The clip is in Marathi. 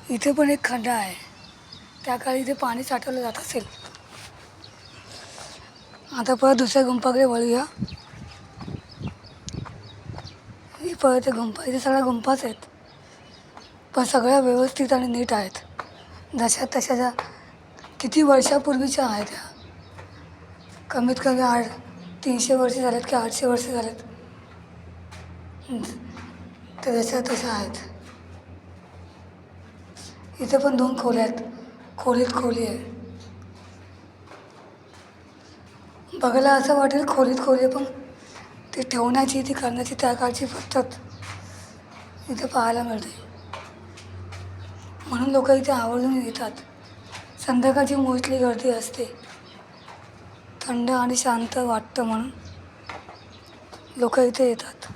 इथे पण एक खड्डा आहे, त्या काळी इथे पाणी साठवलं जात असेल. आता परत दुसऱ्या गुंफाकडे वळूया. ही परत एक गुंफा, इथे सगळ्या गुंफाच आहेत, पण सगळ्या व्यवस्थित आणि नीट आहेत. जशा तशाच्या किती वर्षापूर्वीच्या आहेत ह्या. कमीत कमी 300 वर्ष झालेत की 800 वर्ष झालेत, तर जशा तशा आहेत. इथे पण 2 खोल्या आहेत, खोलीत खोली आहे. बघायला असं वाटेल खोलीत खोली आहे, पण ती ठेवण्याची ती करण्याची त्या काळची पद्धत इथे पाहायला मिळते. म्हणून लोक इथे आवर्जून येतात. संध्याकाळची मोस्टली गर्दी असते, थंड आणि शांत वाटतं म्हणून लोक इथे येतात.